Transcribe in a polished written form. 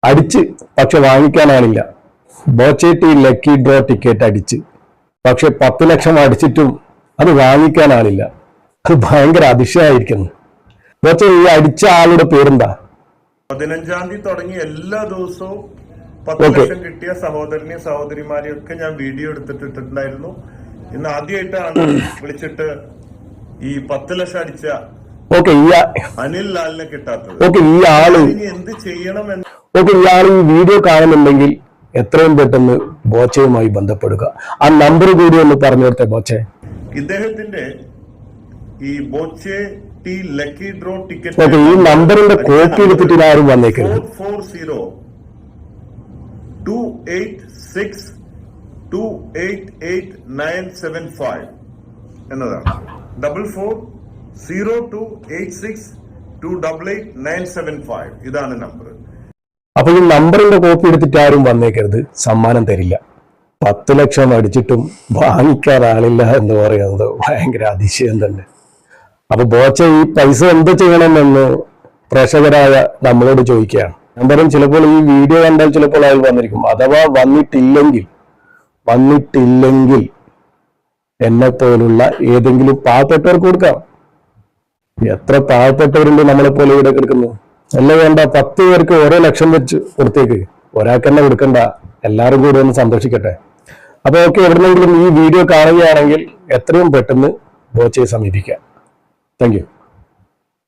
അടിച്ച് പക്ഷെ വാങ്ങിക്കാനാണില്ല. ബോച്ചേട്ടി lucky draw ticket അടിച്ച് പക്ഷെ 10 ലക്ഷം അടിച്ചിട്ടും അത് വാങ്ങിക്കാനാണില്ല. അത് ഭയങ്കര അതിശയമായിരിക്കുന്നു. ബോച്ചെ, ഈ അടിച്ച ആളുടെ പേരെന്താ? 15-ാം തീയതി തുടങ്ങി എല്ലാ ദിവസവും 10 ലക്ഷം കിട്ടിയ സഹോദരനെയും സഹോദരിമാരെയും ഒക്കെ ഞാൻ വീഡിയോ എടുത്തിട്ടുണ്ടായിരുന്നു. ഇന്ന് ആദ്യമായിട്ടാണ് വിളിച്ചിട്ട് ഈ 10 ലക്ഷം അടിച്ച അനിൽ ലാലിനെ കിട്ടാത്തത്. ഈ ആള് ഇനി എന്ത് ചെയ്യണമെന്ന് ഇയാൾ ഈ വീഡിയോ കാണുന്നുണ്ടെങ്കിൽ എത്രയും പെട്ടെന്ന് ബോച്ചയുമായി ബന്ധപ്പെടുക. ആ നമ്പർ കൂടി ഒന്ന് പറഞ്ഞു കൊടുത്തേ ബോച്ചെ. ഇദ്ദേഹത്തിന്റെ ഈ Boche T lucky draw ticket ഈ നമ്പറിന്റെ കോപ്പി എടുത്തിട്ട് ആരും വന്നേക്കരുത്. 440-288-975 എന്നതാണ്. 440-286-288-975 ഇതാണ് നമ്പർ. അപ്പൊ ഈ നമ്പറിന്റെ കോപ്പി എടുത്തിട്ട് ആരും വന്നേക്കരുത്, സമ്മാനം തരില്ല. 10 ലക്ഷം അടിച്ചിട്ടും വാങ്ങിക്കാൻ ആളില്ല എന്ന് പറയുന്നത് ഭയങ്കര അതിശയം തന്നെ. അപ്പൊ ബോച്ച ഈ പൈസ എന്ത് ചെയ്യണമെന്ന് പ്രേക്ഷകരായ നമ്മളോട് ചോദിക്കുകയാണ്. ഞാൻ പറയും, ചിലപ്പോൾ ഈ വീഡിയോ കണ്ടാൽ ചിലപ്പോൾ അയാൾ വന്നിരിക്കും. അഥവാ വന്നിട്ടില്ലെങ്കിൽ എന്നെ പോലുള്ള ഏതെങ്കിലും പാവപ്പെട്ടവർക്ക് കൊടുക്കാം. എത്ര പാവപ്പെട്ടവരുണ്ട് നമ്മളെ പോലെ ഇവിടെ കിടക്കുന്നു. അല്ല വേണ്ട, 10 പേർക്ക് ഓരോ ലക്ഷം വെച്ച് കൊടുത്തേക്ക്. ഒരാൾക്ക് തന്നെ കൊടുക്കണ്ട, എല്ലാവരും കൂടി ഒന്ന് സന്തോഷിക്കട്ടെ. അപ്പൊ എവിടെന്നെങ്കിലും ഈ വീഡിയോ കാണുകയാണെങ്കിൽ എത്രയും പെട്ടെന്ന് ബോച്ചയെ സമീപിക്കാം. Thank you.